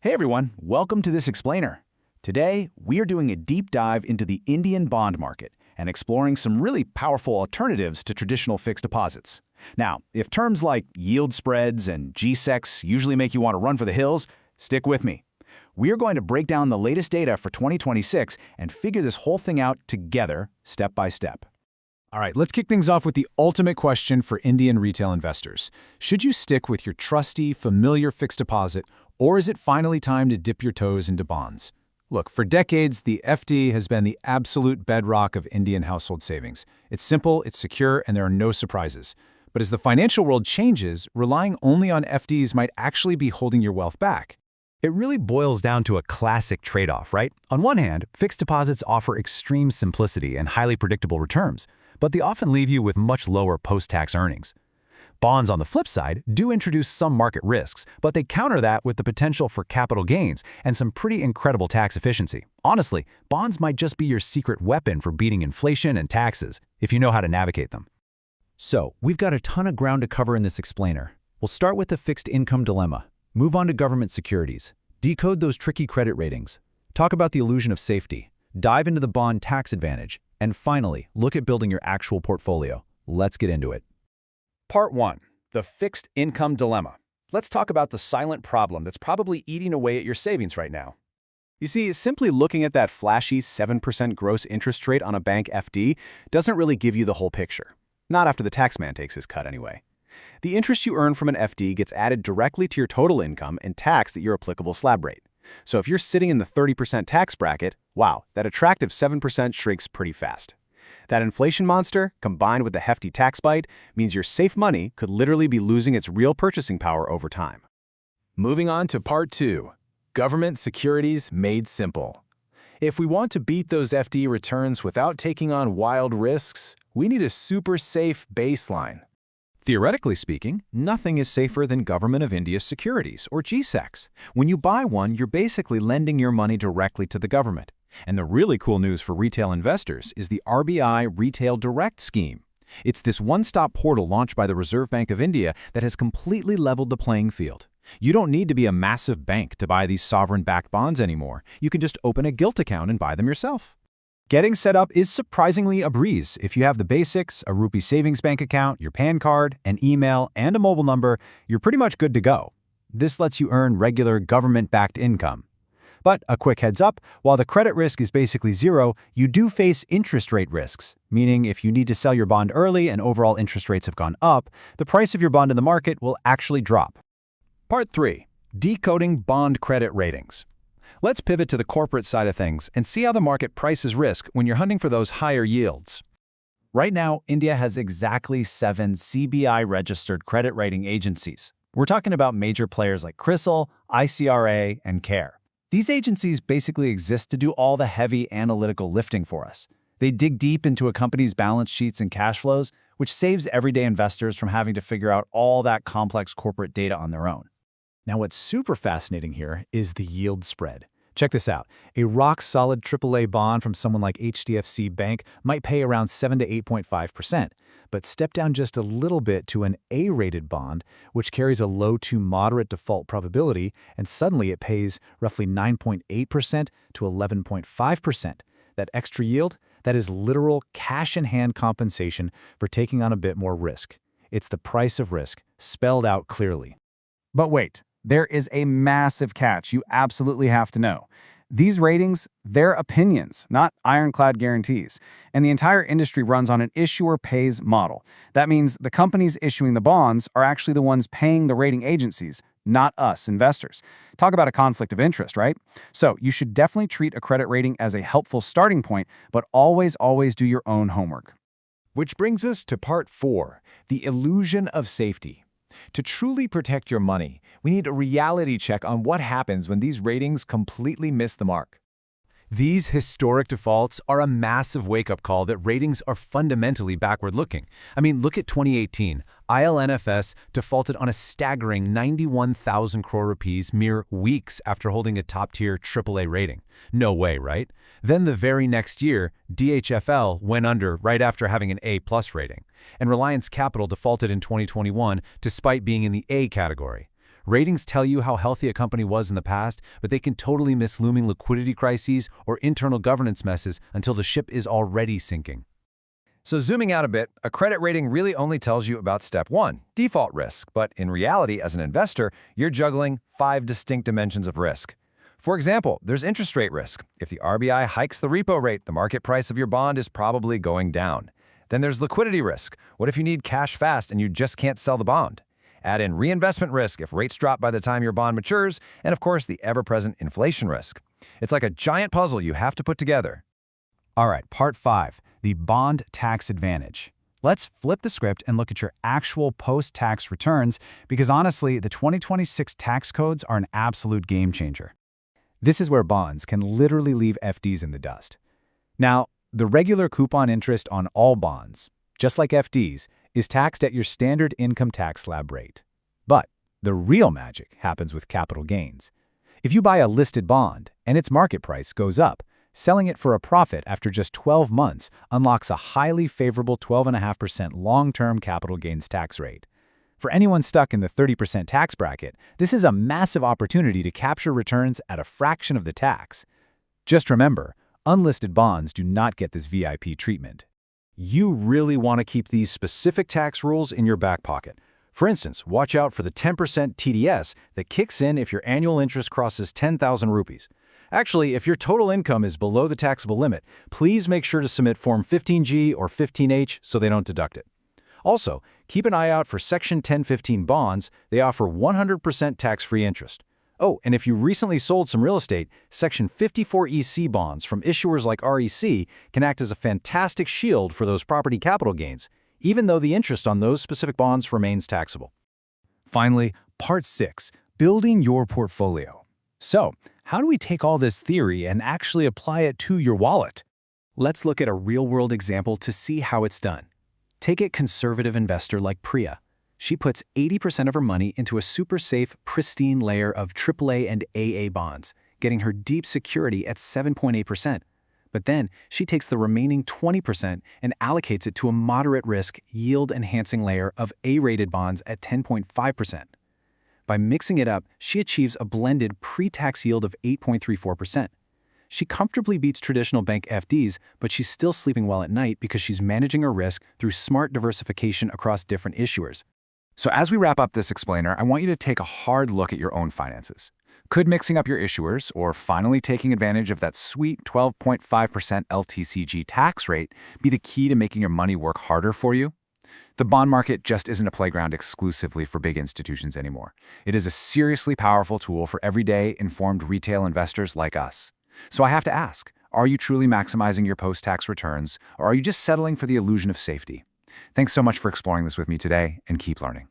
Hey everyone, welcome to this explainer. Today, we are doing a deep dive into the Indian bond market and exploring some really powerful alternatives to traditional fixed deposits. Now, if terms like yield spreads and G-Secs usually make you want to run for the hills, stick with me. We are going to break down the latest data for 2026 and figure this whole thing out together, step by step. All right, let's kick things off with the ultimate question for Indian retail investors. Should you stick with your trusty, familiar fixed deposit, or is it finally time to dip your toes into bonds? Look, for decades, the FD has been the absolute bedrock of Indian household savings. It's simple, it's secure, and there are no surprises. But as the financial world changes, relying only on FDs might actually be holding your wealth back. It really boils down to a classic trade-off, right? On one hand, fixed deposits offer extreme simplicity and highly predictable returns, but they often leave you with much lower post-tax earnings. Bonds, on the flip side, do introduce some market risks, but they counter that with the potential for capital gains and some pretty incredible tax efficiency. Honestly, bonds might just be your secret weapon for beating inflation and taxes, if you know how to navigate them. So, we've got a ton of ground to cover in this explainer. We'll start with the fixed income dilemma, move on to government securities, decode those tricky credit ratings, talk about the illusion of safety, dive into the bond tax advantage, and finally, look at building your actual portfolio. Let's get into it. Part 1. The Fixed Income Dilemma. Let's talk about the silent problem that's probably eating away at your savings right now. You see, simply looking at that flashy 7% gross interest rate on a bank FD doesn't really give you the whole picture. Not after the taxman takes his cut anyway. The interest you earn from an FD gets added directly to your total income and taxed at your applicable slab rate. So if you're sitting in the 30% tax bracket, wow, that attractive 7% shrinks pretty fast. That inflation monster, combined with the hefty tax bite, means your safe money could literally be losing its real purchasing power over time. Moving on to Part 2. Government securities made simple. If we want to beat those FD returns without taking on wild risks, we need a super safe baseline. Theoretically speaking, nothing is safer than Government of India securities, or G-Secs. When you buy one, you're basically lending your money directly to the government. And the really cool news for retail investors is the RBI Retail Direct scheme. It's this one-stop portal launched by the Reserve Bank of India that has completely leveled the playing field. You don't need to be a massive bank to buy these sovereign-backed bonds anymore. You can just open a gilt account and buy them yourself. Getting set up is surprisingly a breeze. If you have the basics, a rupee savings bank account, your PAN card, an email, and a mobile number, you're pretty much good to go. This lets you earn regular government-backed income. But a quick heads up, while the credit risk is basically zero, you do face interest rate risks, meaning if you need to sell your bond early and overall interest rates have gone up, the price of your bond in the market will actually drop. Part 3. Decoding bond credit ratings. Let's pivot to the corporate side of things and see how the market prices risk when you're hunting for those higher yields. Right now, India has exactly 7 CBI-registered credit rating agencies. We're talking about major players like CRISIL, ICRA, and CARE. These agencies basically exist to do all the heavy analytical lifting for us. They dig deep into a company's balance sheets and cash flows, which saves everyday investors from having to figure out all that complex corporate data on their own. Now, what's super fascinating here is the yield spread. Check this out. A rock-solid AAA bond from someone like HDFC Bank might pay around 7 to 8.5%, but step down just a little bit to an A-rated bond, which carries a low to moderate default probability, and suddenly it pays roughly 9.8% to 11.5%. That extra yield, that is literal cash-in-hand compensation for taking on a bit more risk. It's the price of risk, spelled out clearly. But wait. There is a massive catch you absolutely have to know. These ratings, they're opinions, not ironclad guarantees. And the entire industry runs on an issuer pays model. That means the companies issuing the bonds are actually the ones paying the rating agencies, not us investors. Talk about a conflict of interest, right? So you should definitely treat a credit rating as a helpful starting point, but always do your own homework. Which brings us to Part 4, the illusion of safety. To truly protect your money, we need a reality check on what happens when these ratings completely miss the mark. These historic defaults are a massive wake-up call that ratings are fundamentally backward-looking. I mean, look at 2018. ILNFS defaulted on a staggering 91,000 crore rupees mere weeks after holding a top-tier AAA rating. No way, right? Then the very next year, DHFL went under right after having an A+ rating. And Reliance Capital defaulted in 2021 despite being in the A category. Ratings tell you how healthy a company was in the past, but they can totally miss looming liquidity crises or internal governance messes until the ship is already sinking. So zooming out a bit, a credit rating really only tells you about step 1, default risk, but in reality, as an investor, you're juggling 5 distinct dimensions of risk. For example, there's interest rate risk. If the RBI hikes the repo rate, the market price of your bond is probably going down. Then there's liquidity risk. What if you need cash fast and you just can't sell the bond? Add in reinvestment risk if rates drop by the time your bond matures, and of course the ever-present inflation risk. It's like a giant puzzle you have to put together. All right, part 5, the bond tax advantage. Let's flip the script and look at your actual post-tax returns, because honestly, the 2026 tax codes are an absolute game changer. This is where bonds can literally leave FDs in the dust. Now, the regular coupon interest on all bonds, just like FDs, is taxed at your standard income tax slab rate. But the real magic happens with capital gains. If you buy a listed bond and its market price goes up, selling it for a profit after just 12 months unlocks a highly favorable 12.5% long-term capital gains tax rate. For anyone stuck in the 30% tax bracket, this is a massive opportunity to capture returns at a fraction of the tax. Just remember, unlisted bonds do not get this VIP treatment. You really want to keep these specific tax rules in your back pocket. For instance, watch out for the 10% TDS that kicks in if your annual interest crosses 10,000 rupees. Actually, if your total income is below the taxable limit, please make sure to submit Form 15G or 15H so they don't deduct it. Also, keep an eye out for Section 1015 bonds. They offer 100% tax-free interest. Oh, and if you recently sold some real estate, Section 54EC bonds from issuers like REC can act as a fantastic shield for those property capital gains, even though the interest on those specific bonds remains taxable. Finally, Part 6, building your portfolio. So, how do we take all this theory and actually apply it to your wallet? Let's look at a real-world example to see how it's done. Take a conservative investor like Priya. She puts 80% of her money into a super safe, pristine layer of AAA and AA bonds, getting her deep security at 7.8%. But then she takes the remaining 20% and allocates it to a moderate risk, yield-enhancing layer of A-rated bonds at 10.5%. By mixing it up, she achieves a blended pre-tax yield of 8.34%. She comfortably beats traditional bank FDs, but she's still sleeping well at night because she's managing her risk through smart diversification across different issuers. So as we wrap up this explainer, I want you to take a hard look at your own finances. Could mixing up your issuers, or finally taking advantage of that sweet 12.5% LTCG tax rate, be the key to making your money work harder for you? The bond market just isn't a playground exclusively for big institutions anymore. It is a seriously powerful tool for everyday, informed retail investors like us. So I have to ask, are you truly maximizing your post-tax returns, or are you just settling for the illusion of safety? Thanks so much for exploring this with me today, and keep learning.